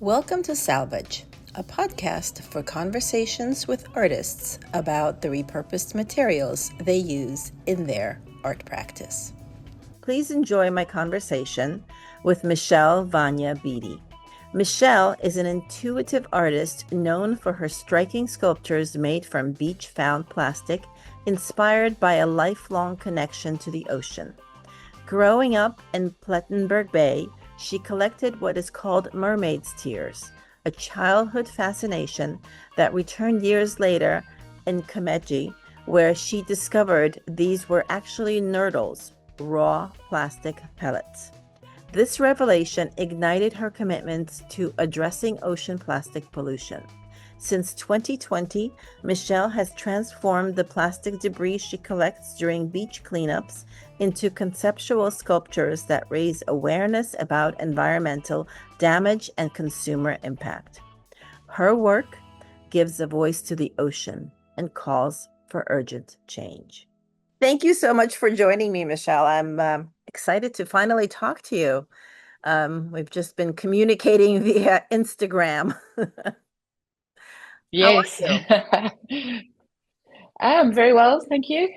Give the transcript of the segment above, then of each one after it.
Welcome to Salvage, a podcast for conversations with artists about the repurposed materials they use in their art practice. Please enjoy my conversation with Michelle Vania Beattie. Michelle is an intuitive artist known for her striking sculptures made from beach-found plastic, inspired by a lifelong connection to the ocean. Growing up in Plettenberg Bay, she collected what is called mermaids' tears, a childhood fascination that returned years later in Kommetjie, where she discovered these were actually nurdles, raw plastic pellets. This revelation ignited her commitment to addressing ocean plastic pollution. Since 2020, Michelle has transformed the plastic debris she collects during beach cleanups into conceptual sculptures that raise awareness about environmental damage and consumer impact. Her work gives a voice to the ocean and calls for urgent change. Thank you so much for joining me, Michelle. I'm excited to finally talk to you. We've just been communicating via Instagram. Yes. I'm very well, thank you.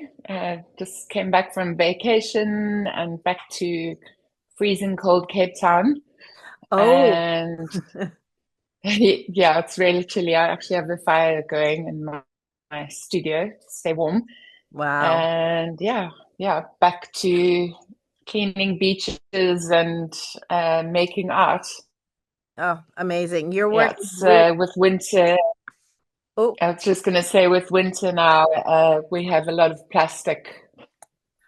Just came back from vacation and back to freezing cold Cape Town. Oh, And yeah, it's really chilly. I actually have a fire going in my studio to stay warm. wow. And yeah, back to cleaning beaches and making art. Oh, amazing. Your Yeah, work is it's really, with winter. oh, I was just going to say, with winter now, we have a lot of plastic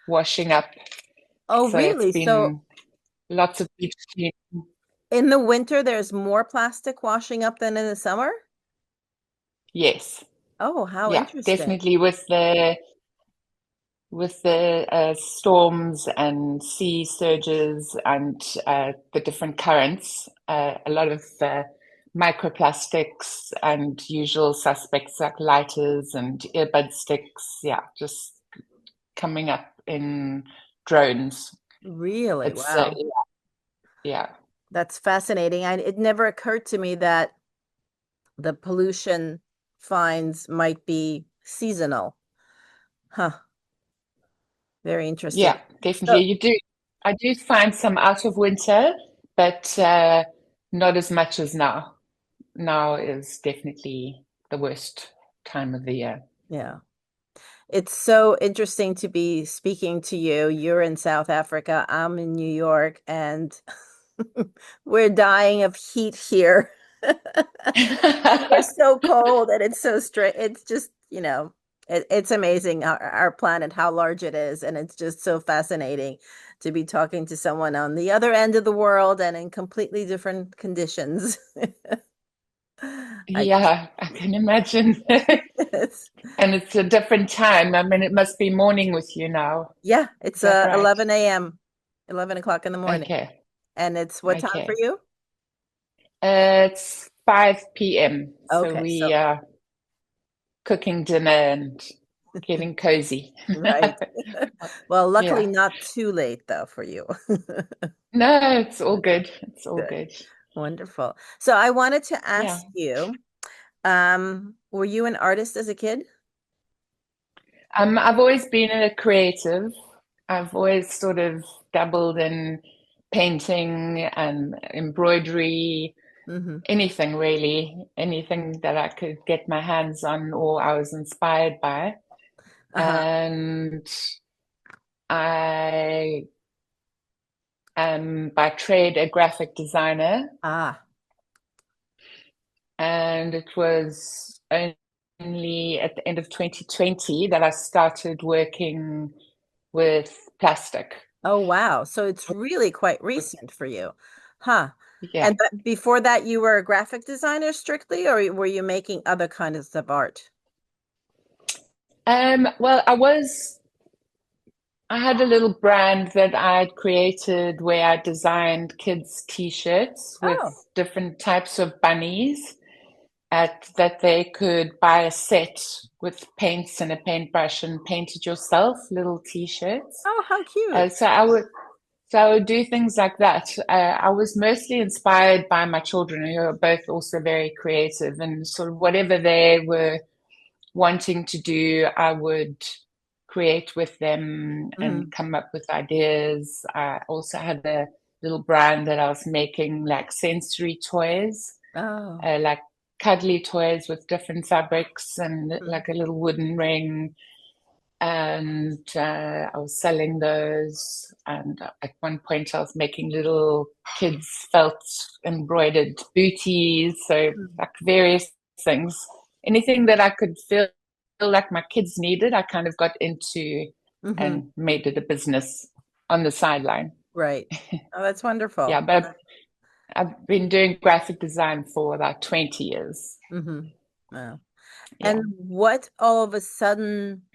washing up. oh, So it's really? So been lots of beach cleaning. in the winter, there's more plastic washing up than in the summer? Yes. Oh, how Yeah, interesting. definitely with the storms and sea surges and the different currents, a lot of microplastics and usual suspects like lighters and earbud sticks, yeah, just coming up in drones. Really? It's Wow. yeah. That's fascinating. It never occurred to me that the pollution fines might be seasonal. Huh. Very interesting. Yeah, definitely. So, You do. I do find some out of winter, but not as much as now. Now is definitely the worst time of the year. yeah. It's so interesting to be speaking to you. You're in South Africa, I'm in New York, and we're dying of heat here. We're so cold and it's so straight. It's just, it's amazing our planet, how large it is. And it's just so fascinating to be talking to someone on the other end of the world and in completely different conditions. I just, Yeah, I can imagine. it's, And it's a different time. I mean, it must be morning with you now. yeah, it's Is that right? 11 a.m., 11 o'clock in the morning. Okay. And it's what time for Okay. you? It's 5 p.m. So Okay, so we are cooking dinner and getting cozy. right. Well, luckily Yeah. not too late though for you. No, it's all good. It's all Good. good. Wonderful. So I wanted to Yeah. ask you, were you an artist as a kid? I've always been a creative. I've always sort of dabbled in painting and embroidery, Hmm. anything really, anything that I could get my hands on or I was inspired by. Uh-huh. And I am by trade a graphic designer, Ah, and it was only at the end of 2020 that I started working with plastic. oh wow. So it's really quite recent for you. Huh. Yeah. And before that, you were a graphic designer strictly, or were you making other kinds of art? Well, I had a little brand that I'd created where I designed kids' t-shirts with Oh, different types of bunnies that they could buy a set with paints and a paintbrush and paint it yourself, little t-shirts. oh, how cute. So I would, So I would do things like that. I was mostly inspired by my children, who are both also very creative, and sort of whatever they were wanting to do, I would create with them and Hmm. come up with ideas. I also had a little brand that I was making like sensory toys, Oh. like cuddly toys with different fabrics and Mhm. like a little wooden ring. And I was selling those. And at one point, I was making little kids' felt embroidered booties. So, like various things. Anything that I could feel like my kids needed, I kind of got into Mm-hmm. and made it a business on the sideline. Right. Oh, that's Yeah, wonderful. but I've been doing graphic design for about 20 years. Mm-hmm. Wow. And Yeah. what all of a sudden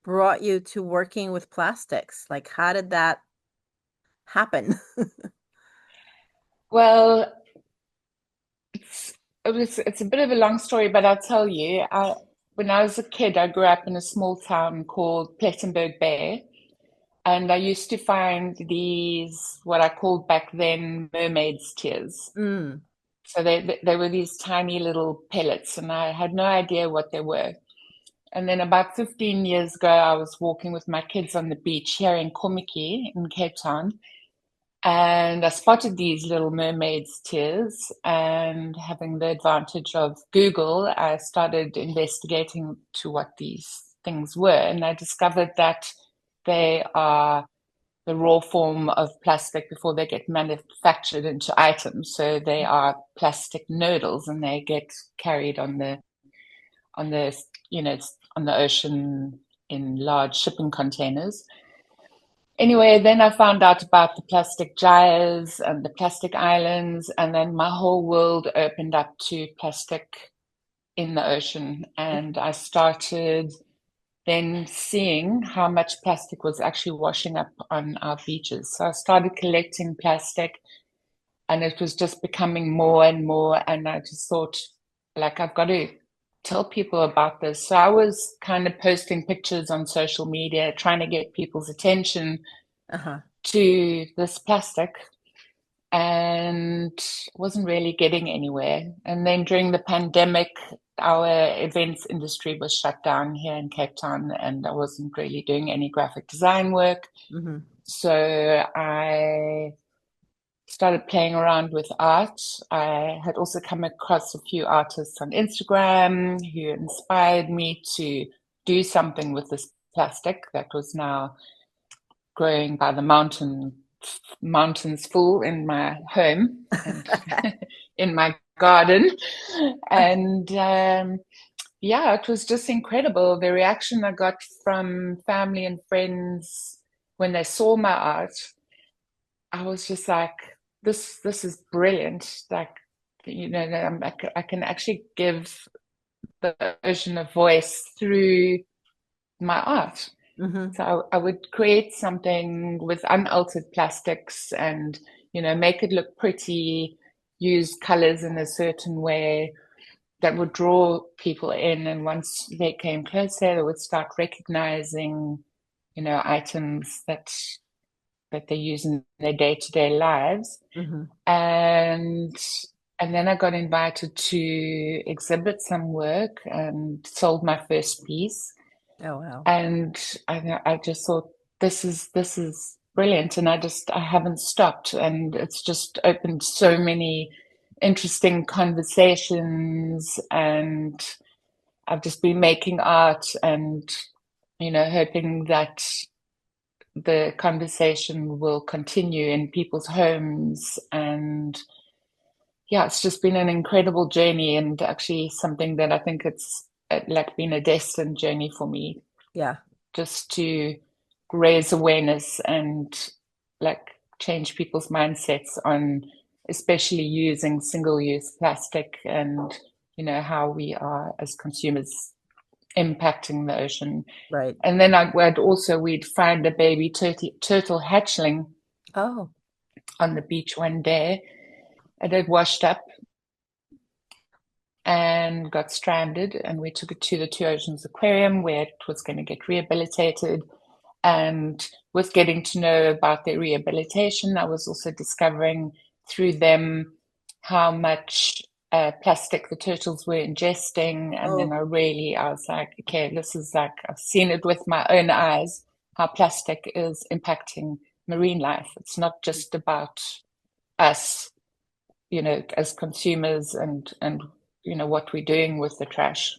brought you to working with plastics? Like, how did that happen? Well, It's it's a bit of a long story, but I'll tell you. When I was a kid, I grew up in a small town called Plettenberg Bay, and I used to find these what I called back then mermaids' tears. Mm. So they were these tiny little pellets, and I had no idea what they were. And then about 15 years ago, I was walking with my kids on the beach here in Kommetjie in Cape Town, and I spotted these little mermaids' tears, and having the advantage of Google, I started investigating to what these things were. And I discovered that they are the raw form of plastic before they get manufactured into items. So they are plastic nurdles, and they get carried on the on the ocean in large shipping containers. Anyway, then I found out about the plastic gyres and the plastic islands, and then my whole world opened up to plastic in the ocean. And I started then seeing how much plastic was actually washing up on our beaches. So I started collecting plastic, and it was just becoming more and more. And I just thought, like, I've got to tell people about this. So I was kind of posting pictures on social media, trying to get people's attention Uh-huh. to this plastic, and wasn't really getting anywhere. And then during the pandemic, our events industry was shut down here in Cape Town, and I wasn't really doing any graphic design work. Mm-hmm. So I started playing around with art. I had also come across a few artists on Instagram who inspired me to do something with this plastic that was now growing by the mountains full in my home and in my garden. And yeah, it was just incredible. The reaction I got from family and friends when they saw my art, I was just like, this is brilliant. Like, I can actually give the ocean a voice through my art. Mm-hmm. So I would create something with unaltered plastics and, make it look pretty, use colors in a certain way that would draw people in. And once they came closer, they would start recognizing, items that they use in their day-to-day lives. Mm-hmm. And and then I got invited to exhibit some work and sold my first piece. Oh, wow. And I just thought this is brilliant, and I haven't stopped, and it's just opened so many interesting conversations, and I've just been making art and hoping that the conversation will continue in people's homes. And yeah, it's just been an incredible journey, and actually something that I think it's like been a destined journey for me, Yeah. just to raise awareness and like change people's mindsets on especially using single-use plastic, and how we are as consumers impacting the ocean. Right. And then we'd find a baby turtle hatchling Oh. on the beach one day. It had washed up and got stranded, and we took it to the Two Oceans Aquarium where it was going to get rehabilitated. And with getting to know about their rehabilitation, I was also discovering through them how much plastic the turtles were ingesting. And then Oh, I was like, okay, this is like, I've seen it with my own eyes, how plastic is impacting marine life. It's not just about us, as consumers and what we're doing with the trash.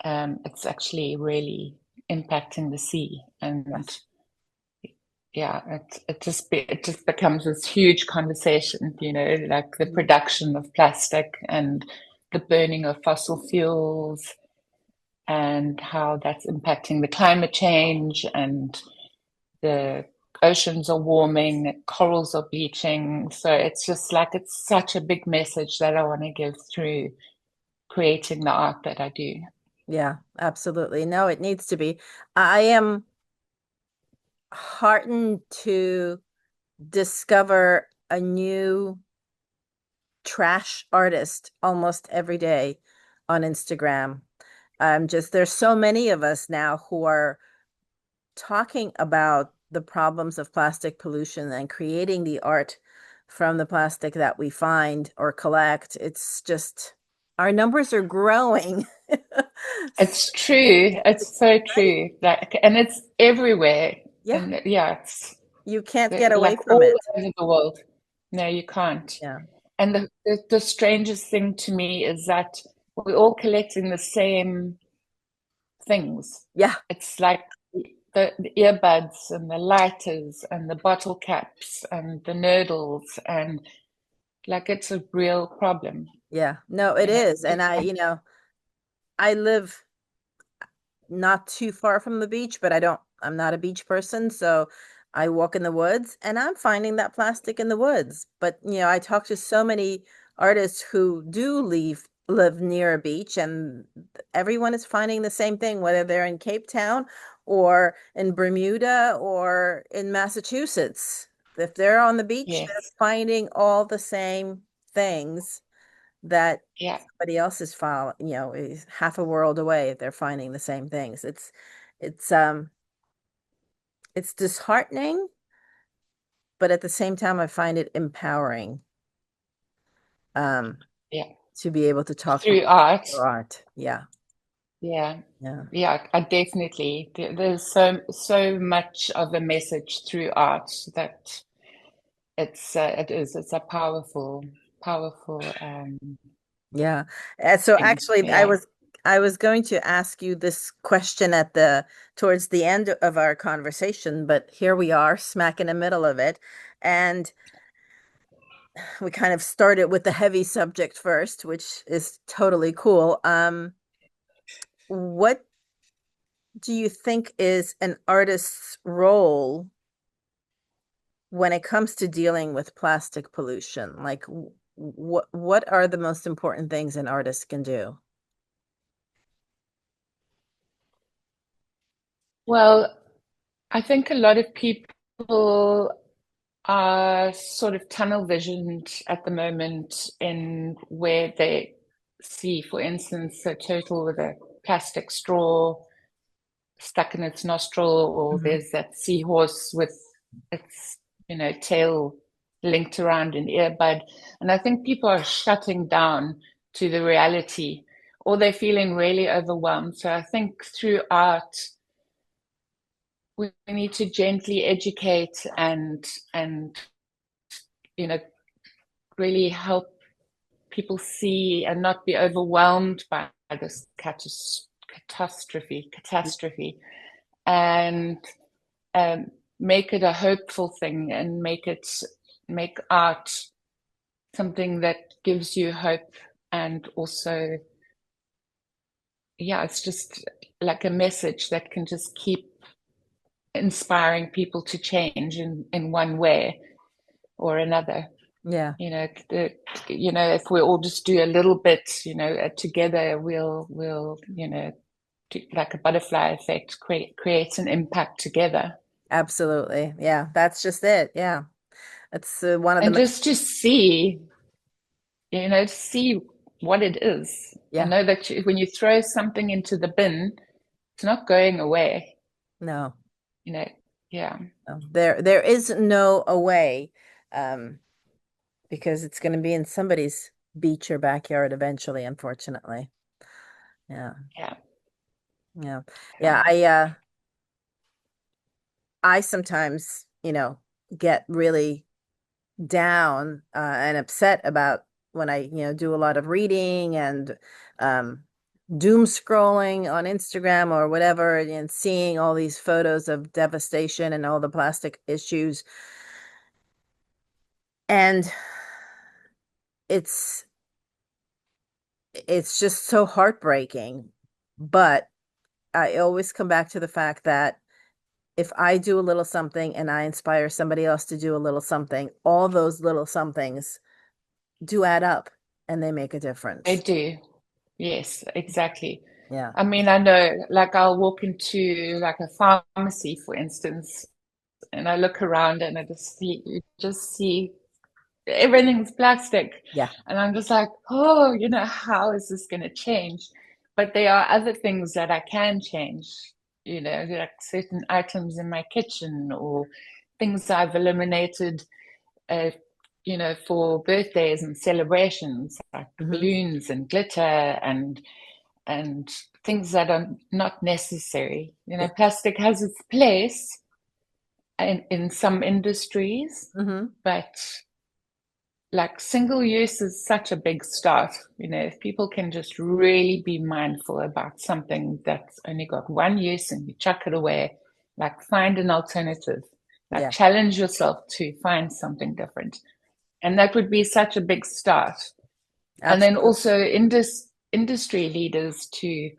It's actually really impacting the sea. And yes. yeah, it just becomes this huge conversation, like the production of plastic and the burning of fossil fuels and how that's impacting the climate change, and the oceans are warming, the corals are bleaching. So it's just like it's such a big message that I want to give through creating the art that I do. Yeah, absolutely. No, it needs to be. I am heartened to discover a new trash artist almost every day on Instagram. There's so many of us now who are talking about the problems of plastic pollution and creating the art from the plastic that we find or collect. It's just our numbers are growing. It's true. It's so Right? true. And it's everywhere. Yeah, And yeah, it's you can't get away like from all it. over the world. No, you can't. Yeah. And the strangest thing to me is that we're all collecting the same things. Yeah. It's like the earbuds and the lighters and the bottle caps and the nurdles, and like it's a real problem. Yeah. No, it is. And It's I live not too far from the beach, but I'm not a beach person. So I walk in the woods and I'm finding that plastic in the woods. But, I talk to so many artists who do live near a beach, and everyone is finding the same thing, whether they're in Cape Town or in Bermuda or in Massachusetts. If they're on the beach, they're yes, finding all the same things that yeah, somebody else is following, is half a world away. They're finding the same things. It's it's disheartening, but at the same time, I find it empowering um yeah. to be able to talk to Through people art, through art. Yeah, yeah. yeah, Yeah, I definitely. There's so much of a message through art that it's a powerful yeah. So thing. actually, I Yeah. was I was going to ask you this question at the towards the end of our conversation, but here we are, smack in the middle of it, and we kind of started with the heavy subject first, which is totally cool. What do you think is an artist's role when it comes to dealing with plastic pollution? Like, what are the most important things an artist can do? Well, I think a lot of people are sort of tunnel visioned at the moment in where they see, for instance, a turtle with a plastic straw stuck in its nostril, or Mhm. there's that seahorse with its, tail linked around an earbud. And I think people are shutting down to the reality, or they're feeling really overwhelmed. So I think through art, we need to gently educate and you know really help people see and not be overwhelmed by this catastrophe, and um, make it a hopeful thing, and make art something that gives you hope. And also, yeah, it's just like a message that can just keep inspiring people to change in one way or another. Yeah, If we all just do a little bit, together, we'll, like a butterfly effect, creates an impact together. absolutely. Yeah, that's just it. Yeah, that's one of And the, just to see what it is. And yeah, know that when you throw something into the bin, it's not going away. no, You know, Yeah. There is no away, um, because it's going to be in somebody's beach or backyard eventually, unfortunately. Yeah, Yeah. yeah, Yeah. yeah. I sometimes, get really down and upset about when I, do a lot of reading and um, doom scrolling on Instagram or whatever, and seeing all these photos of devastation and all the plastic issues. And it's it's just so heartbreaking. But I always come back to the fact that if I do a little something and I inspire somebody else to do a little something, all those little somethings do add up and they make a They difference. do. Yes, exactly. Yeah. I mean, I know, like I'll walk into like a pharmacy, for instance, and I look around and I just see everything's plastic. Yeah. And I'm just like, oh, how is this going to change? But there are other things that I can change, like certain items in my kitchen or things I've eliminated, uh, for birthdays and celebrations, like Hmm. balloons and glitter and things that are not necessary. Yeah. Plastic has its place in some industries, Hmm. but like single use is such a big start. If people can just really be mindful about something that's only got one use and you chuck it away, like find an alternative, like Yeah. challenge yourself to find something different. And that would be such a big start. And then Absolutely. also industry leaders to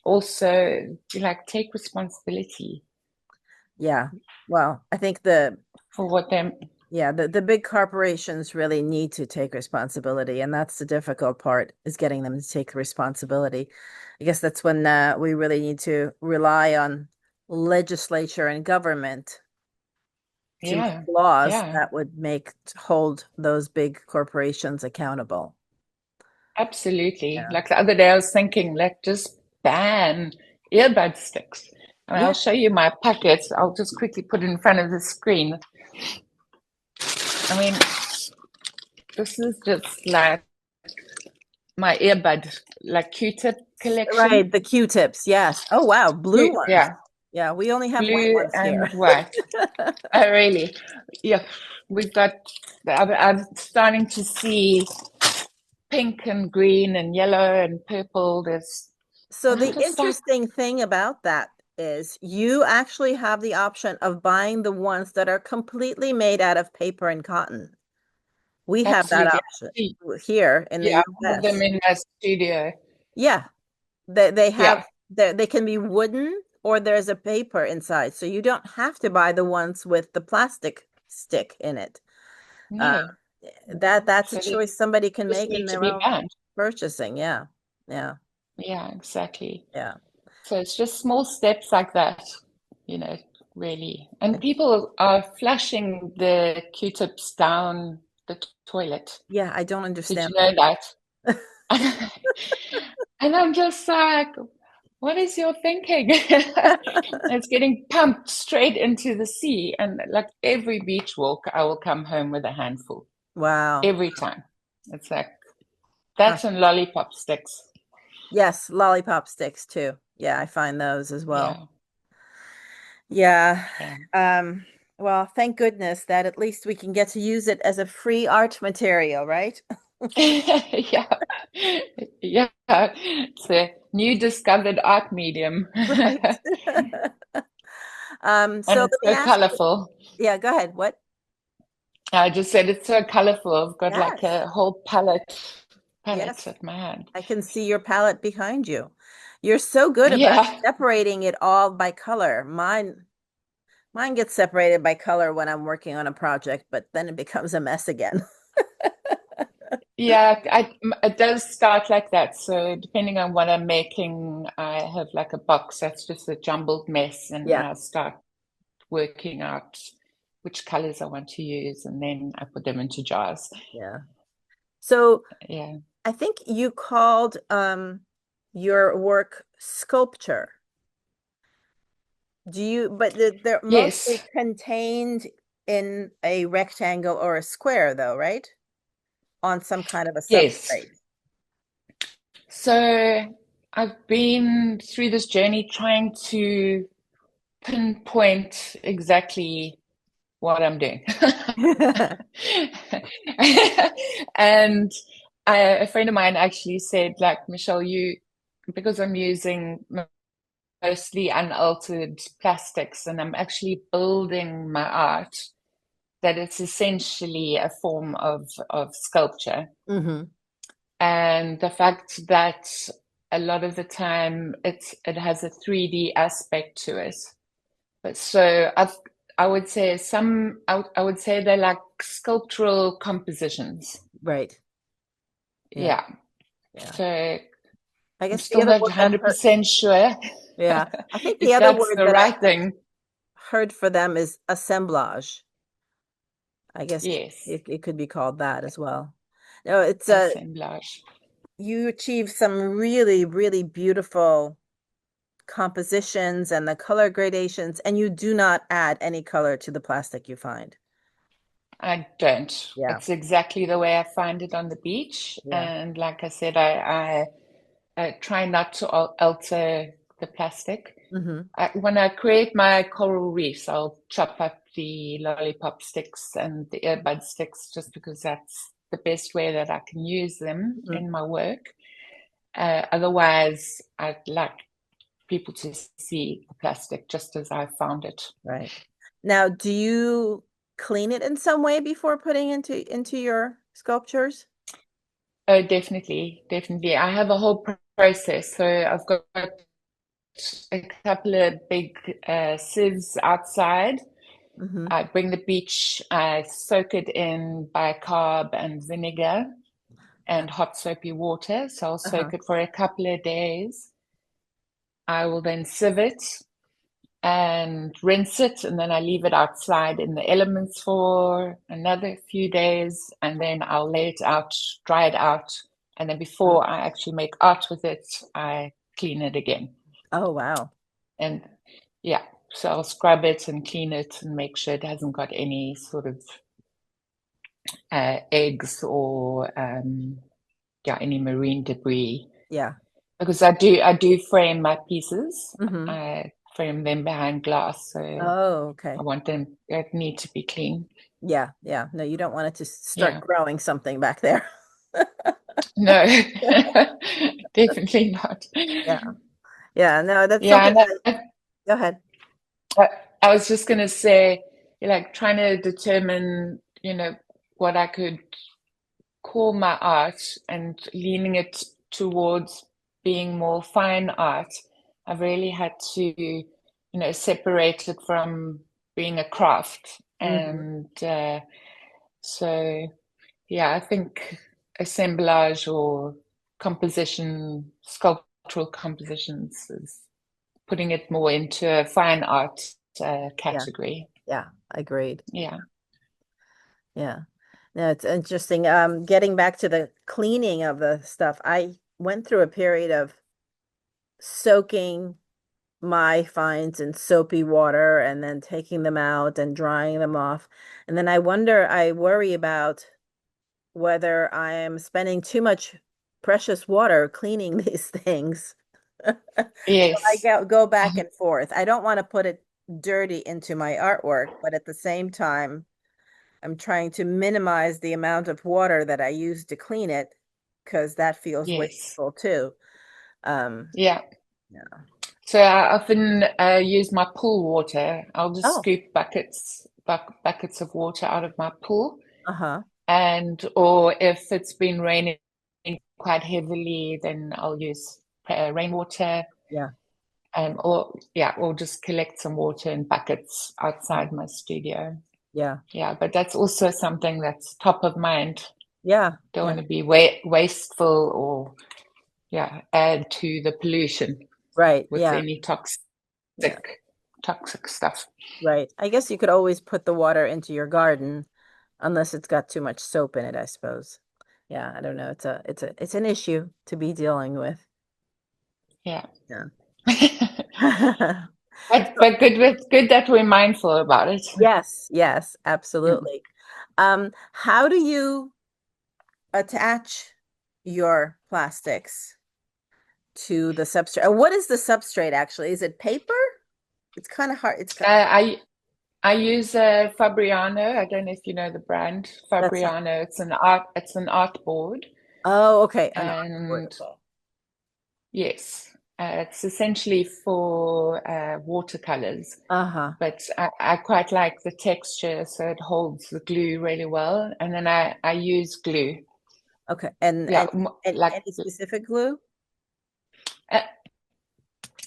also like take responsibility Yeah. Well, I think for what they. the big corporations really need to take responsibility, and that's the difficult part is getting them to take responsibility. I guess that's when we really need to rely on legislature and government to make Yeah, laws yeah, that would hold those big corporations accountable. absolutely. Yeah. Like the other day, I was thinking, like, just ban earbud sticks. I mean, Yeah. I'll show you my packet. I'll just quickly put it in front of the screen. I mean, this is just like my earbud, like Q-tip collection. Right, the Q-tips, yes. Oh wow, blue ones. Yeah, Yeah, we only have white blue ones and here. white. Oh, really? Yeah, we've got. I'm starting to see pink and green and yellow and purple. So And the I'm just like, interesting thing about that is you actually have the option of buying the ones that are completely made out of paper and cotton. We have that absolutely. option here in the Yeah, I have them US. in my studio. Yeah, they have Yeah, they can be wooden or there's a paper inside. So you don't have to buy the ones with the plastic stick in it. Uh, no. that's a So they choice somebody can just make in need to their be own banned. purchasing. Yeah. Yeah. Yeah, exactly. Yeah. So it's just small steps like that, you know, really. And people are flushing the Q-tips down the toilet. Yeah, I don't Did understand you know that? And I'm just like, what is your thinking? It's getting pumped straight into the sea. And like every beach walk, I will come home with a handful Wow. every time. It's like, Uh, that's and lollipop sticks. yes, lollipop sticks too. Yeah, I find those as well. Yeah, Yeah. yeah. Um, well, thank goodness that at least we can get to use it as a free art material, right? Yeah, yeah. It's a new discovered art medium. Right. And So it's let me so ask you. colorful. Yeah, go ahead. What? I just said it's so colorful. I've got like Yes. a whole palette Yes. at my hand. I can see your palette behind you. You're so good about Yeah. separating it all by color. Mine gets separated by color when I'm working on a project, but then it becomes a mess again. Yeah, it does start like that. So depending on what I'm making, I have like a box that's just a jumbled mess, and Yeah. I start working out which colors I want to use, and then I put them into jars. Yeah. So Yeah. I think you called your work sculpture. But they're mostly Yes, contained in a rectangle or a square though, right? On some kind of a yes. substrate. So I've been through this journey trying to pinpoint exactly what I'm doing. And a friend of mine actually said, like, Michelle, because I'm using mostly unaltered plastics and I'm actually building my art, that it's essentially a form of sculpture. Hmm. And the fact that a lot of the time it has a 3D aspect to it. But so I would say I would say they're like sculptural compositions. Right. Yeah. Yeah. Yeah. So I I'm guess the still other not word I've heard, 100% sure yeah, I think the if other that's word the that I right thing. heard for them is assemblage. I guess Yes, it could be called that as well. No, it's assemblage. you achieve some really, really beautiful compositions and the color gradations, and you do not add any color to the plastic you find. I don't. Yeah. It's exactly the way I find it on the beach. Yeah. And like I said, I try not to alter the plastic. Hmm. When I create my coral reefs, I'll chop up the lollipop sticks and the earbud sticks just because that's the best way that I can use them Hmm. in my work. Otherwise, I'd like people to see the plastic just as I found it. Right. Now, do you clean it in some way before putting into your sculptures? Oh, definitely, definitely. I have a whole process. So I've got a couple of big sieves outside. Hmm. I bring the beach, I soak it in bicarb and vinegar and hot soapy water. So I'll Uh-huh. soak it for a couple of days. I will then sieve it and rinse it, and then I leave it outside in the elements for another few days, and then I'll lay it out, dry it out, and then Mhm. before I actually make art with it, I clean it again. Oh, wow. And yeah, so I'll scrub it and clean it and make sure it hasn't got any sort of eggs or yeah, any marine debris. Yeah. Because I do frame my pieces. Hmm. I frame them behind glass, so Oh, I okay. want them that need to be clean. Yeah, yeah. No, you don't want it to start Yeah. growing something back there. No, definitely not. Yeah. Yeah, no, that's Yeah, something and that, go ahead. I, I was just gonna say, like trying to determine, what I could call my art and leaning it towards being more fine art. I've really had to, separate it from being a craft. Hmm. And so, yeah, I think assemblage or composition, sculptural compositions is putting it more into a fine art Yeah. category. Yeah, agreed. Yeah. Yeah. No, it's interesting. Getting back to the cleaning of the stuff, I went through a period of soaking my finds in soapy water and then taking them out and drying them off. And then I worry about whether I am spending too much precious water cleaning these things. So I Yes. go back and forth. I don't want to put it dirty into my artwork, but at the same time, I'm trying to minimize the amount of water that I use to clean it because that feels Yes. wasteful too. Um, Yeah. yeah. So I often use my pool water. I'll just Oh, scoop buckets of water out of my pool, uh-huh. and or if it's been raining quite heavily, then I'll use rainwater, Yeah. or just collect some water in buckets outside my studio. Yeah. Yeah, but that's also something that's top of mind. Yeah. Don't Yeah. want to be wasteful or yeah, add to the pollution Right. with Yeah. any Yeah. toxic stuff. Right. I guess you could always put the water into your garden unless it's got too much soap in it, I suppose. Yeah, I don't know. It's an issue to be dealing with. Yeah. Yeah. But good that we're mindful about it. Yes, yes, Mm. absolutely. How do you attach your plastics to the substrate? What is the substrate actually? Is it paper? It's kind of hard. I use Fabriano. I don't know if you know the brand That's not. Fabriano. It's an art board, Oh, okay. An artboard. and Okay. yes, it's essentially for watercolors. Uh-huh. But I quite like the texture, so it holds the glue really well. And then I use glue. Okay. And Yeah, any specific glue? uh,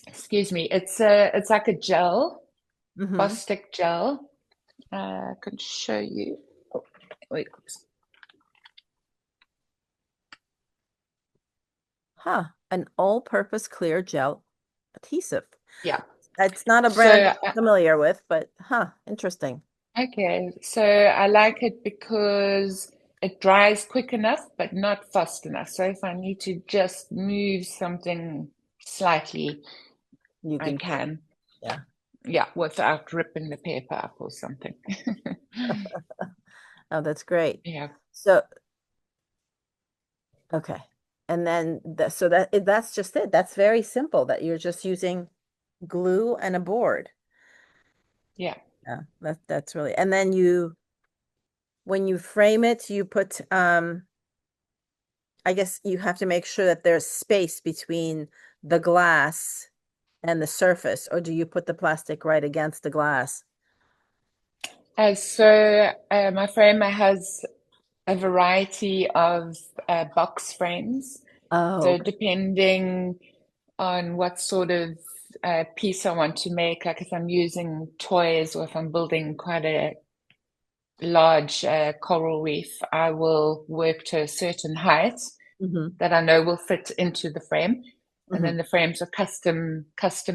excuse me. It's like a gel, Mm-hmm. Bostik gel. I can show you. Oh, wait. Huh. An all-purpose clear gel adhesive. Yeah. It's not a brand So I'm familiar with, but interesting. okay, so I like it because it dries quick enough, but not fast enough. So if I need to just move something slightly, You I can do it. can. Yeah. Yeah, without ripping the paper up or something. Oh, that's great. Yeah, So, okay. And then that's just it. That's very simple that you're just using glue and a board. yeah. Yeah, that's really. And then when you frame it, you put I guess you have to make sure that there's space between the glass and the surface, or do you put the plastic right against the glass? My frame has a variety of box frames. Oh, So okay. depending on what sort of piece I want to make, like if I'm using toys or if I'm building quite a large coral reef, I will work to a certain height Hmm. that I know will fit into the frame. And Hmm. then the frames are custom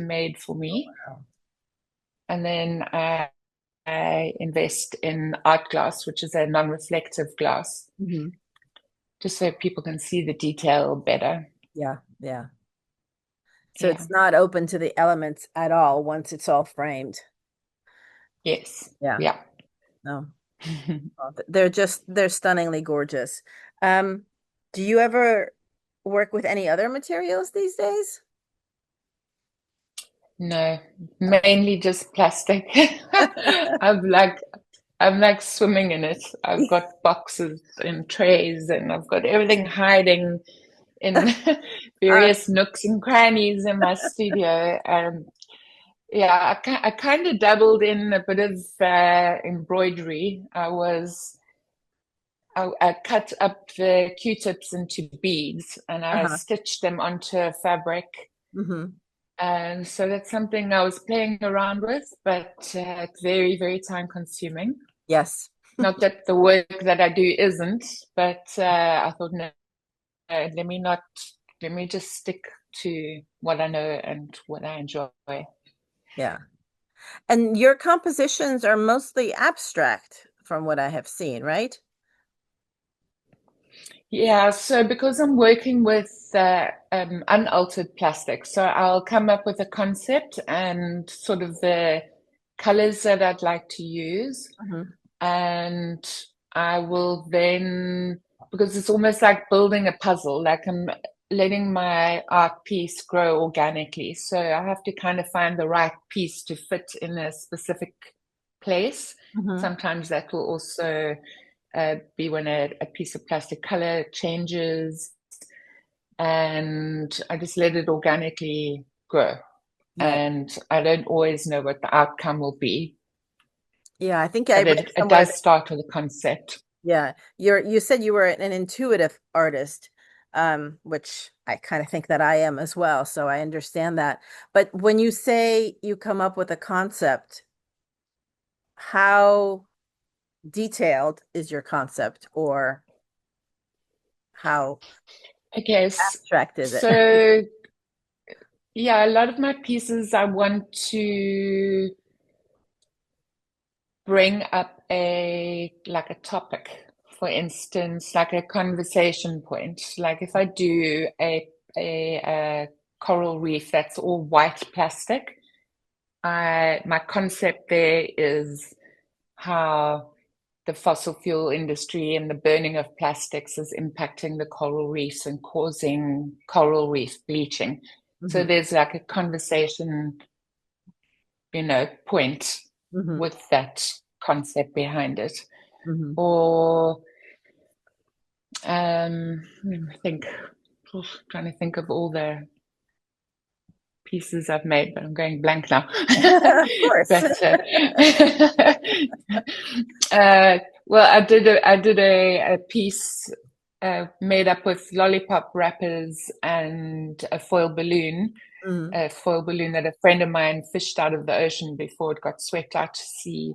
made for me. Wow. And then I invest in art glass, which is a non-reflective glass, Hmm. just so people can see the detail better. Yeah, yeah. So Yeah. it's not open to the elements at all once it's all framed. Yes. Yeah. Yeah. No. Oh, they're stunningly gorgeous. Um, do you ever work with any other materials these days? No, mainly just plastic. I'm like I'm like swimming in it. I've got boxes and trays and I've got everything hiding in Uh, various nooks and crannies in my studio. Yeah, I kind of dabbled in a bit of embroidery. I cut up the Q-tips into beads and I uh-huh. stitched them onto a fabric. Hmm. And so that's something I was playing around with, but it's very, very time consuming. Yes. Not that the work that I do isn't, but I thought, no, let me just stick to what I know and what I enjoy. Yeah. And your compositions are mostly abstract from what I have seen, right? Yeah, so because I'm working with unaltered plastic, so I'll come up with a concept and sort of the colors that I'd like to use. Hmm. And I will then, because it's almost like building a puzzle, like I'm letting my art piece grow organically. So I have to kind of find the right piece to fit in a specific place. Hmm. Sometimes that will also be when a piece of plastic color changes, and I just let it organically grow. Right. And I don't always know what the outcome will be, Yeah, I think I but read it somewhere does that start with a concept. yeah, you said you were an intuitive artist, which I kind of think that I am as well, so I understand that. But when you say you come up with a concept, how detailed is your concept or how Okay, abstract is it? so yeah, a lot of my pieces I want to bring up a like a topic, for instance, like a conversation point. Like if I do a coral reef that's all white plastic, my concept there is how the fossil fuel industry and the burning of plastics is impacting the coral reefs and causing coral reef bleaching. So Hmm. there's like a conversation, point Hmm. with that concept behind it. Hmm. Or I think, trying to think of all the pieces I've made, but I'm going blank now. Of course. But well, I did a piece made up with lollipop wrappers and Mm. a foil balloon that a friend of mine fished out of the ocean before it got swept out to sea.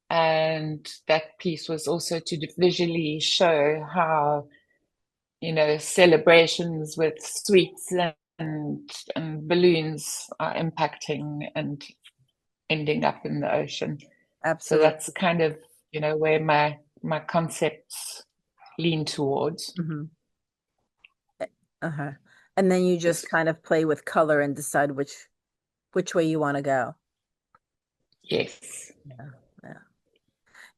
And that piece was also to visually show how, celebrations with sweets and balloons are impacting and ending up in the ocean. So that's Absolutely. kind of, where my concepts lean towards. Hmm. Uh-huh. And then you just Just kind of play with color and decide which way you want to go. yes. Yeah. Yeah.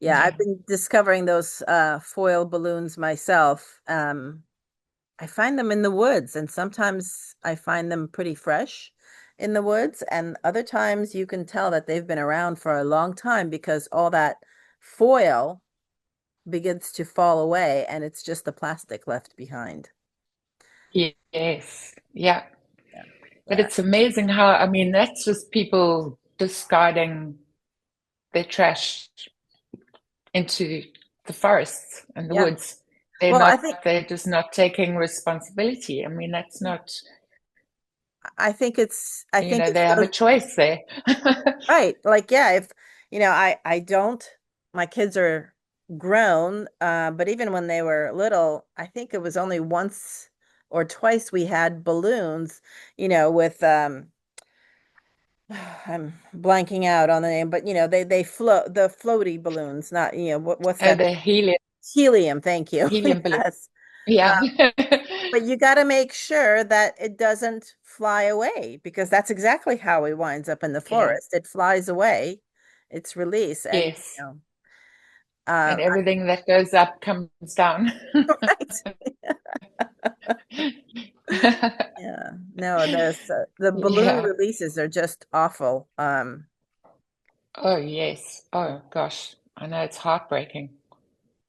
Yeah, Yeah. I've been discovering those foil balloons myself. I find them in the woods, and sometimes I find them pretty fresh in the woods, and other times you can tell that they've been around for a long time because all that foil begins to fall away and it's just the plastic left behind. Yes. Yeah. Yeah. But Yeah. it's amazing how, I mean, that's just people discarding their trash into the forests and the Yeah. woods. They're Well, not, they're just not taking responsibility. I mean, that's not, I think they it's have a those. choice there. Right. Like, yeah, if I don't, my kids are grown, but even when they were little, I think it was only once or twice we had balloons, with I'm blanking out on the name, but they float, the floaty balloons, not, what's Oh, that? the Helium, thank you. helium balloon. Yes. Yeah. But you got to make sure that it doesn't fly away because that's exactly how it winds up in the Yeah. forest. It flies away, it's release, and Yes. And everything that goes up comes down. right. Yeah, no, the balloon Yeah. releases are just awful. Oh, yes. Oh, gosh. I know it's heartbreaking.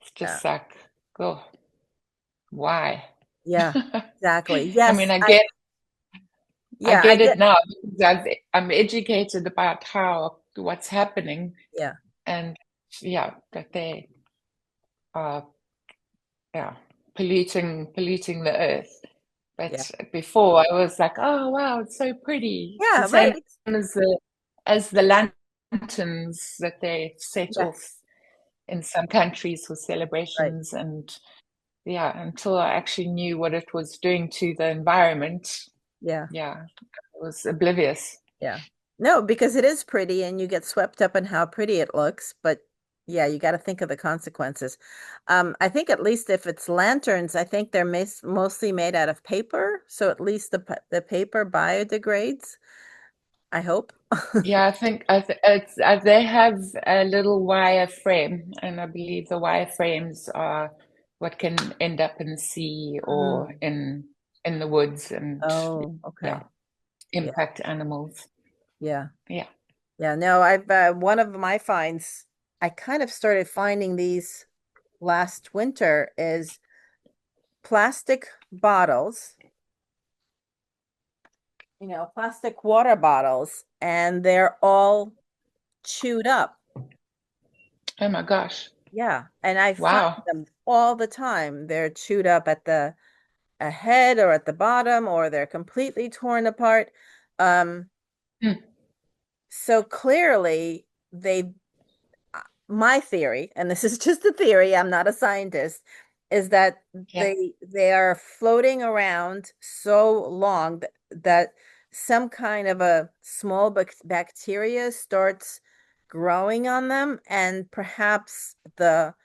It's Yeah, just like, oh, why? yeah, exactly. I mean, Yes, I yeah, I get it get, now because I'm educated about what's happening, yeah, and yeah, that they are, yeah, polluting the earth. yeah, But before I was like, oh wow, it's so pretty. It's the yeah, same right. as the lanterns that they set off Yes, in some countries for right. celebrations. And yeah, until I actually knew what it was doing to the environment, Yeah. yeah, I was oblivious. Yeah. No, because it is pretty and you get swept up in how pretty it looks, but yeah, you got to think of the consequences. I think at least if it's lanterns, I think they're mostly made out of paper, so at least the paper biodegrades, I hope. Yeah, I think they have a little wire frame, and I believe the wire frames are what can end up in the sea or Mm. in the woods, and Oh, yeah, okay. Yeah, impact animals. yeah. Yeah. Yeah, no, I've one of my finds, I kind of started finding these last winter is plastic bottles, plastic water bottles, and they're all chewed up. Oh my gosh. Yeah. And I find Wow. them all the time. They're chewed up at the head or at the bottom, or they're completely torn apart. Um, Hmm. so clearly my theory, and this is just a theory, I'm not a scientist, is that Yeah. they are floating around so long that some kind of a small bacteria starts growing on them, and perhaps the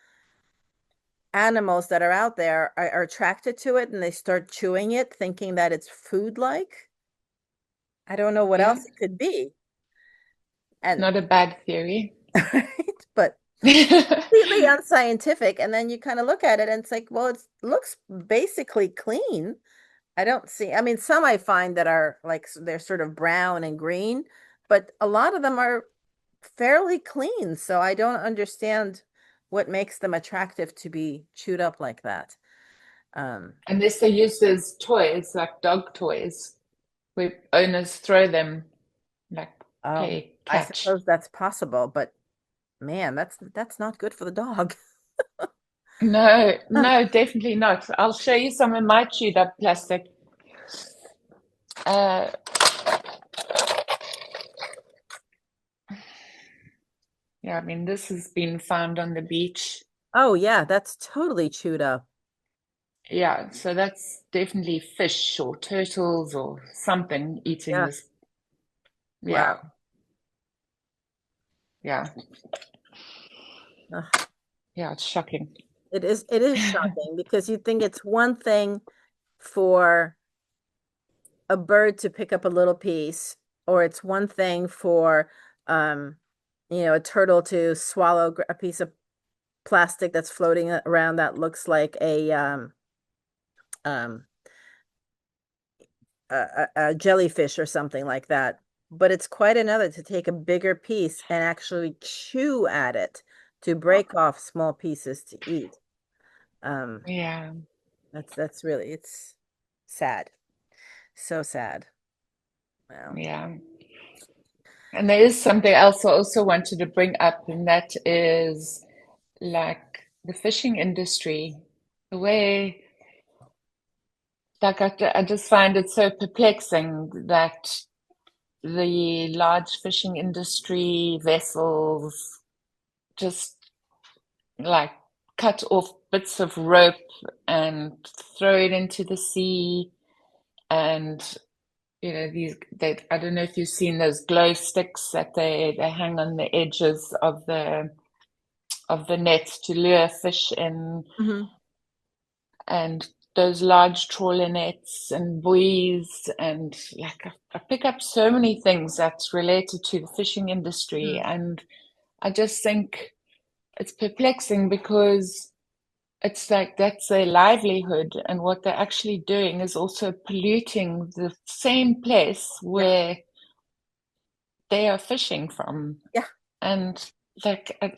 animals that are out there are attracted to it and they start chewing it, thinking that it's food like. I don't know what Yeah. else it could be. And Not a bad theory. right, but completely unscientific. And then you kind of look at it and it's like, well, it looks basically clean. I don't see, I mean, some I find that are like they're sort of brown and green, but a lot of them are fairly clean. So I don't understand what makes them attractive to be chewed up like that. Um, Unless they're used as toys, like dog toys, where owners throw them like oh, play I catch. suppose that's possible, but man, that's not good for the dog. No, no, definitely not. I'll show you some of my chewed up plastic. Uh, yeah, I mean, this has been found on the beach. Oh yeah, that's totally chewed up. Yeah, so that's definitely fish or turtles or something eating Yeah. this. Yeah, Wow. yeah, Ugh. yeah, it's shocking. It is shocking because you think it's one thing for a bird to pick up a little piece, or it's one thing for um, a turtle to swallow a piece of plastic that's floating around that looks like um, a jellyfish or something like that. But it's quite another to take a bigger piece and actually chew at it to break off small pieces to eat. Um, Yeah, that's really it's sad. So sad. Wow. yeah. And there is something else I also wanted to bring up, and that is like the fishing industry. The way, like, I just find it so perplexing that the large fishing industry vessels just like cut off bits of rope and throw it into the sea. And these they I don't know if you've seen those glow sticks that they hang on the edges of the nets to lure fish in, Hmm. and those large trawler nets and buoys, and like I pick up so many things that's related to the fishing industry, Hmm. and I just think it's perplexing because it's like that's their livelihood, and what they're actually doing is also polluting the same place Yeah. where they are fishing from. Yeah. And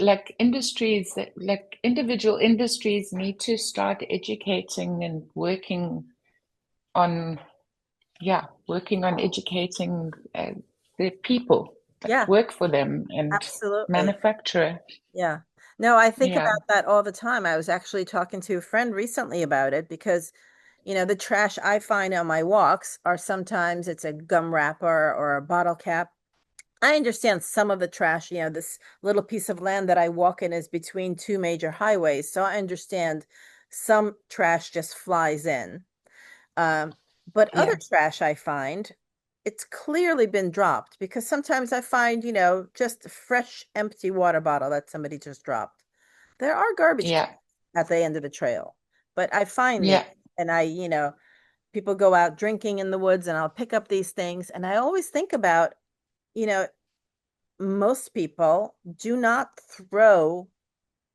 like industries that like individual industries need to start educating and on working on educating the people that Yeah. work for them and Absolutely. manufacture. Yeah. No, I think Yeah, about that all the time. I was actually talking to a friend recently about it because, the trash I find on my walks are sometimes it's a gum wrapper or a bottle cap. I understand some of the trash, this little piece of land that I walk in is between two major highways. So I understand some trash just flies in. Um, but other yeah, trash I find, it's clearly been dropped because sometimes I find, just a fresh, empty water bottle that somebody just dropped. There are garbage cans yeah, at the end of the trail, but I find these yeah. and people go out drinking in the woods and I'll pick up these things. And I always think about, you know, most people do not throw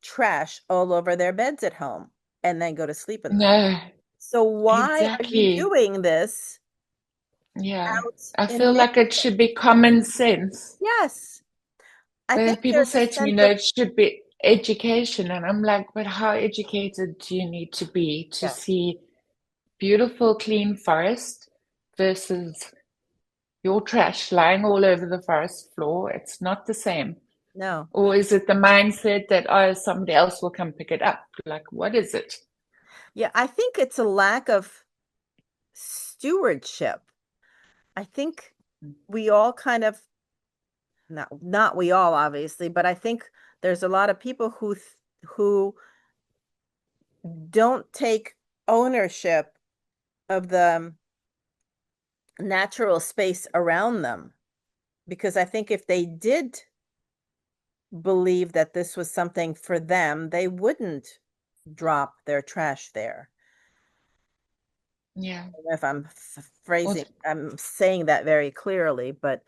trash all over their beds at home and then go to sleep in them. No, So why are you exactly. doing this Yeah. out I in feel like it nature? should be common sense. Yes. I But then think people there's a say to me, sense no, of, it should be education. And I'm like, but how educated do you need to be to yeah, see beautiful, clean forest versus your trash lying all over the forest floor? It's not the same. no. Or is it the mindset that, oh, somebody else will come pick it up? Like, what is it? Yeah, I think it's a lack of stewardship. I think we all kind of, not we all obviously, but I think there's a lot of people who don't take ownership of the natural space around them. Because I think if they did believe that this was something for them, they wouldn't drop their trash there. Yeah. I don't know if I'm Or, I'm saying that very clearly, but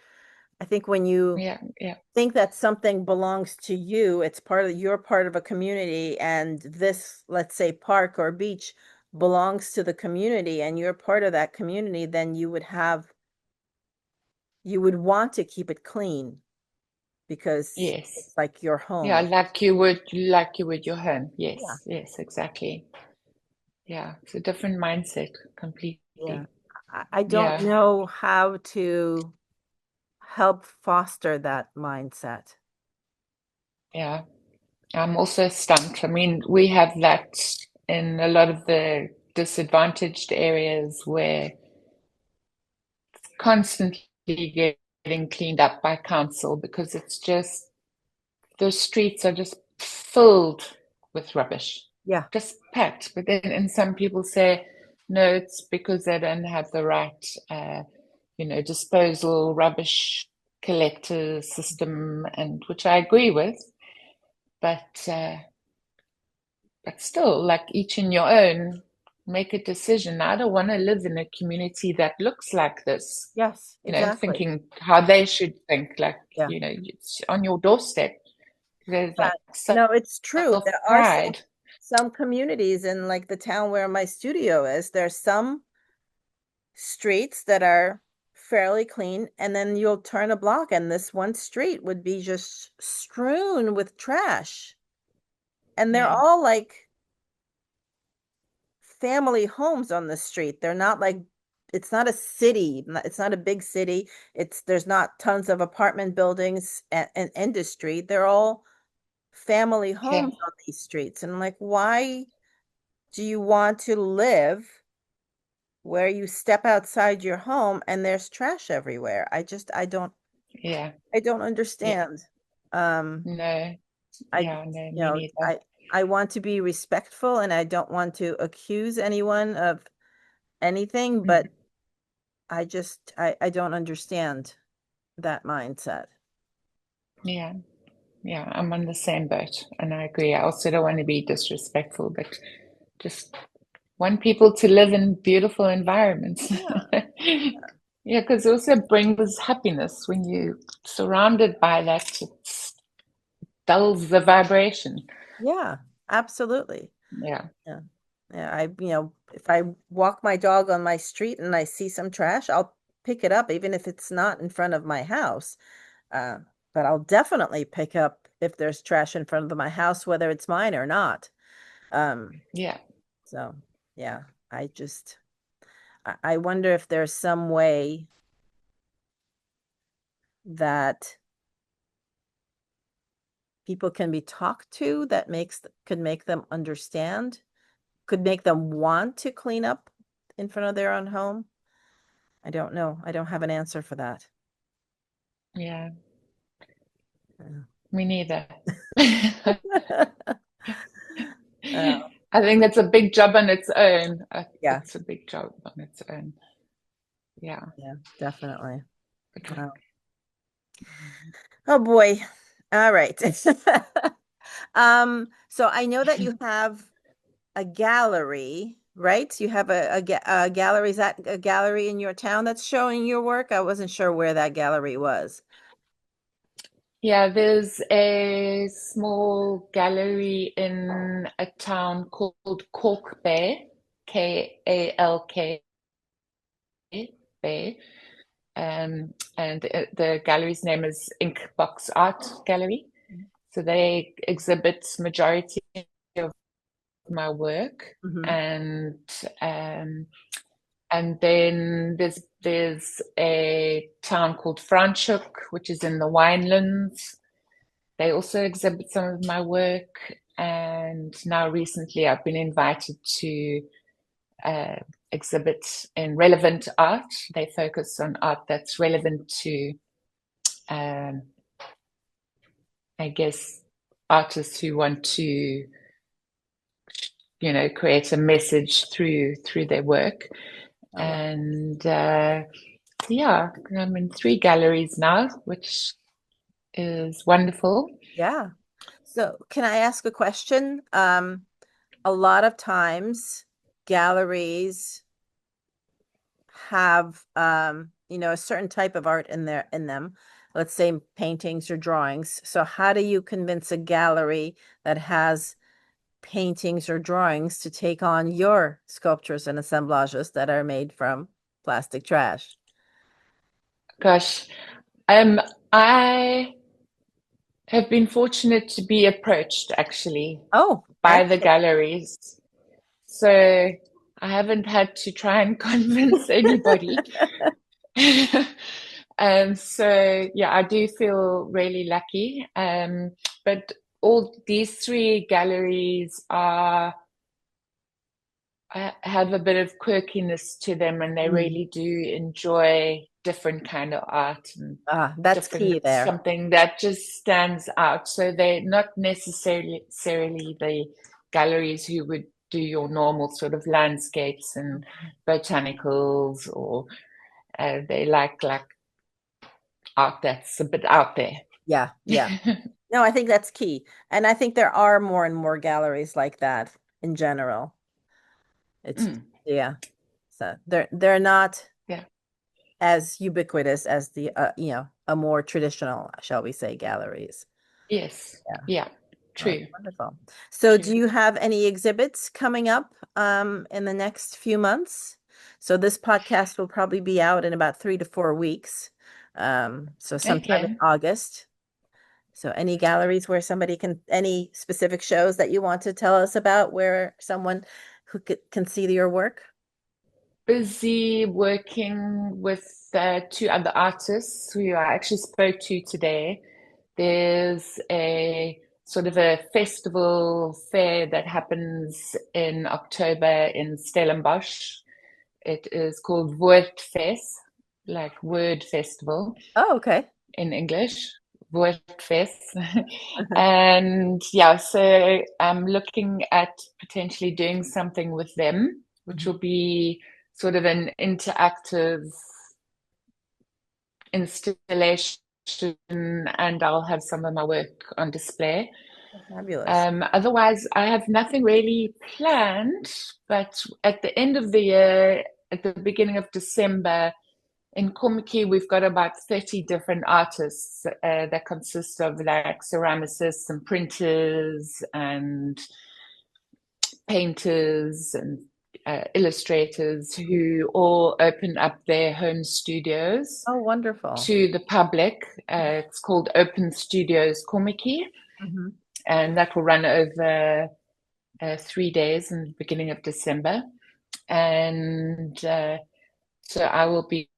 I think when you Yeah, yeah, think that something belongs to you, it's you're part of a community, and this, let's say, park or beach belongs to the community, and you're part of that community, then you would want to keep it clean because yes. it's like your Yeah, home. like you would your home. Yeah. Yes, yes, exactly. Yeah, it's a different mindset Yeah. completely. I don't Yeah, know how to help foster that mindset. yeah. I'm also stumped. I mean, we have that in a lot of the disadvantaged areas where constantly getting cleaned up by council because it's just the streets are just filled with rubbish, Yeah. just packed. But then, and some people say, no, it's because they don't have the right, disposal rubbish collector system, and which I agree with. But still, like each in your own, make a decision. I don't want to live in a community that looks like this. Yes, exactly. Thinking how they should think, like, Yeah. it's on your doorstep. There's Yeah. like No, it's true. There are self-pride. some communities in like the town where my studio is. There's some streets that are fairly clean, and then you'll turn a block and this one street would be just strewn with trash. And they're Yeah, all like family homes on the street. They're not like it's not a city. It's not a big city. There's not tons of apartment buildings and industry. They're all family yeah, homes on these streets. And I'm like, why do you want to live where you step outside your home and there's trash everywhere? yeah, I don't yeah. understand. Um, No, I, yeah, no, you me know, neither. I want to be respectful and I don't want to accuse anyone of anything, but Mhm. I don't understand that mindset. Yeah, yeah, I'm on the same boat, and I agree. I also don't want to be disrespectful, but just want people to live in beautiful environments. Yeah, Yeah, because it also brings happiness when you're surrounded by that. It dulls the vibration. yeah, absolutely. Yeah, Yeah. Yeah, if I walk my dog on my street and I see some trash, I'll pick it up, even if it's not in front of my house. Uh, but I'll definitely pick up if there's trash in front of my house, whether it's mine or not. Um, yeah, so yeah, I just I wonder if there's some way that people can be talked to that could make them understand, could make them want to clean up in front of their own home. I don't know. I don't have an answer for that. yeah. Yeah. Me neither. I Uh, think that's a big job on its own. yeah, It's a big job on its own. Yeah. yeah, definitely. But Wow. Oh boy. All right. So I know that you have a gallery, right? You have a gallery. Is that a gallery in your town that's showing your work? I wasn't sure where that gallery was. yeah, there's a small gallery in a town called Cork Bay, Kalk Bay. And the gallery's name is Inkbox Art Gallery. So they exhibit majority of my work, Mm-hmm. and um, then there's a town called Franschhoek, which is in the Winelands. They also exhibit some of my work, and now recently I've been invited to uh, exhibit in relevant art. They focus on art that's relevant to, um, I guess, artists who want to, create a message through their work. Oh, wow. And yeah, I'm in 3 galleries now, which is wonderful. Yeah. So can I ask a question? A lot of times galleries have a certain type of art in them. let's say paintings or drawings. So how do you convince a gallery that has paintings or drawings to take on your sculptures and assemblages that are made from plastic trash? Gosh, I have been fortunate to be approached actually Oh, by the excellent. galleries. So I haven't had to try and convince anybody. So yeah, I do feel really lucky. But all these three galleries have a bit of quirkiness to them, and they Mm. really do enjoy different kind of art and Ah, that's different key there. something that just stands out. So they're not necessarily the galleries who would do your normal sort of landscapes and botanicals, or they like art that's a bit out there. Yeah, yeah. No, I think that's key. And I think there are more and more galleries like that in general. It's Mm, yeah. So they're not yeah. as ubiquitous as the a more traditional, shall we say, galleries. Yes. Yeah. Yeah. Oh, that's True. wonderful. So True. do you have any exhibits coming up in the next few months? So this podcast will probably be out in about 3 to 4 weeks. So sometime in Okay. August. So any galleries where somebody can, any specific shows that you want to tell us about where someone who can see your work? Busy working with two other artists who I actually spoke to today. There's a sort of a festival fair that happens in October in Stellenbosch. It is called Woordfest, like word festival Oh, okay. in English, Woordfest. And yeah, so I'm looking at potentially doing something with them, which will be sort of an interactive installation, and I'll have some of my work on display. Fabulous. Otherwise, I have nothing really planned, but at the end of the year, at the beginning of December, in Kommetjie, we've got about 30 different artists that consist of like ceramicists and printers and painters and illustrators who all open up their home studios Oh, wonderful. to the public. It's called Open Studios Kommetjie, Hmm. and that will run over 3 days in the beginning of December. And so I will be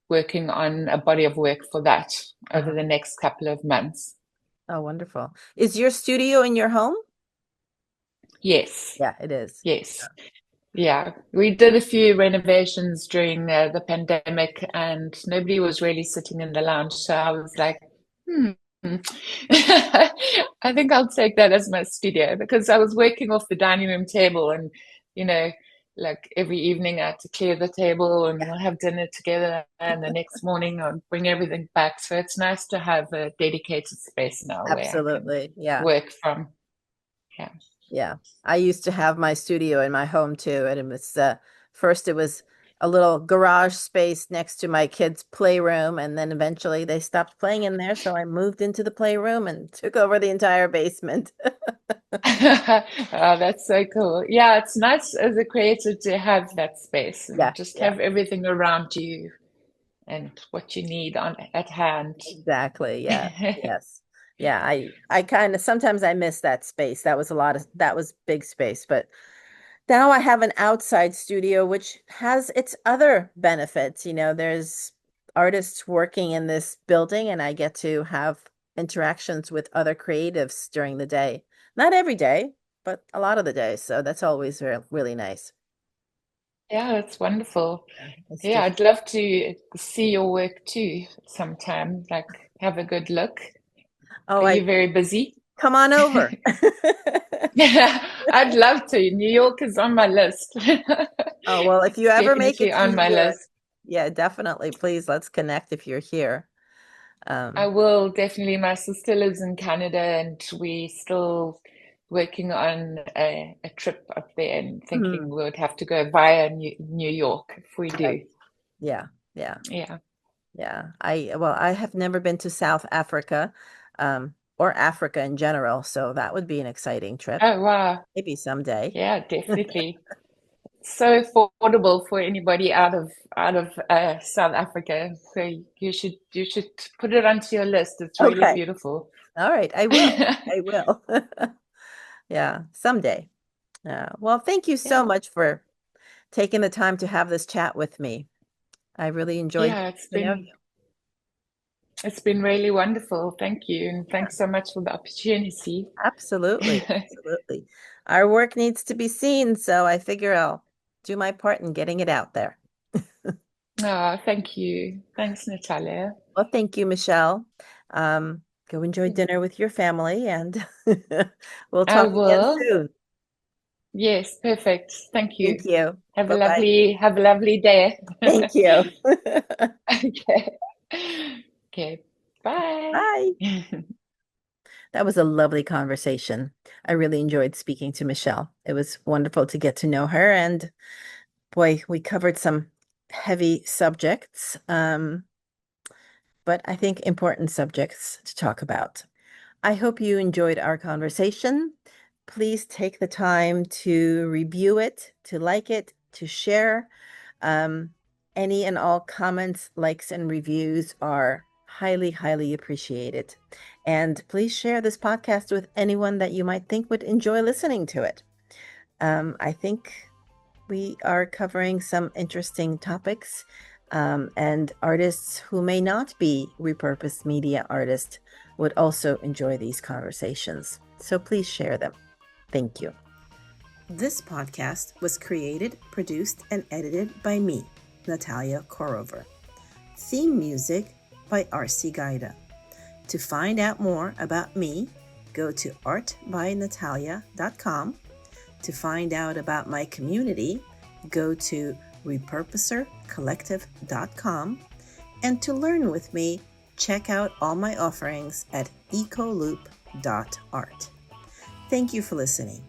working on a body of work for that over Uh-huh. the next couple of months. Oh, wonderful. Is your studio in your home? Yes, Yeah, it is. yes. Yeah, we did a few renovations during the pandemic, and nobody was really sitting in the lounge. So I was like, hmm, I think I'll take that as my studio, because I was working off the dining room table, and you know, like every evening I had to clear the table and we'll have dinner together, and the next morning I'll bring everything back. So it's nice to have a dedicated space now where I can Absolutely. Yeah. work from. Yeah. Yeah. I used to have my studio in my home too. And it was first it was a little garage space next to my kids' playroom. And then eventually they stopped playing in there. So I moved into the playroom and took over the entire basement. Oh, that's so cool. Yeah, it's nice as a creator to have that space and Yeah, just yeah, have everything around you and what you need on at hand. exactly. Yeah. Yes. Yeah. I kind of sometimes I miss that space. That was big space, but now I have an outside studio, which has its other benefits. There's artists working in this building, and I get to have interactions with other creatives during the day. Not every day, but a lot of the days. So that's always really nice. Yeah, that's wonderful. Yeah, it's Yeah, just, I'd love to see your work too sometime, like have a good look. oh, Are I you very busy? come on over. Yeah, I'd love to. New York is on my list. Oh, well, if you It's ever make definitely it to on New my York, list. yeah, definitely. Please, let's connect if you're here. I Um, will definitely. My sister lives in Canada, and we still working on a trip up there and thinking mhm. we would have to go via New York if we Right. do. Yeah, yeah. Yeah. Yeah. I have never been to South Africa, or Africa in general, so that would be an exciting trip. Oh, wow. Maybe someday. Yeah, definitely. So affordable for anybody out of South Africa. So you should put it onto your list. It's really Okay. beautiful. All right. I will. I will. Yeah, someday. Well, thank you so Yeah. much for taking the time to have this chat with me. I really enjoyed Yeah, getting to know you. it's been really wonderful. Thank you. And Yeah, thanks so much for the opportunity. absolutely. Absolutely. Our work needs to be seen, so I figure I'll do my part in getting it out there. Oh, thank you. Thanks, Natalia. Well, thank you, Michelle. Go enjoy dinner with your family, and we'll I talk again will. soon. Yes, perfect. Thank Thank you. you. Have a Bye-bye. lovely day. Thank you. Okay. Okay. Bye. Bye. That was a lovely conversation. I really enjoyed speaking to Michelle. It was wonderful to get to know her, and boy, we covered some heavy subjects, but I think important subjects to talk about. I hope you enjoyed our conversation. Please take the time to review it, to like it, to share. Um, any and all comments, likes, and reviews are highly, highly appreciated. And please share this podcast with anyone that you might think would enjoy listening to it. I think we are covering some interesting topics, and artists who may not be repurposed media artists would also enjoy these conversations. So please share them. Thank you. This podcast was created, produced, and edited by me, Natalia Korover. Theme music by R.C. Gaida. To find out more about me, go to artbynatalia.com. To find out about my community, go to repurposercollective.com. And to learn with me, check out all my offerings at ecoloop.art. Thank you for listening.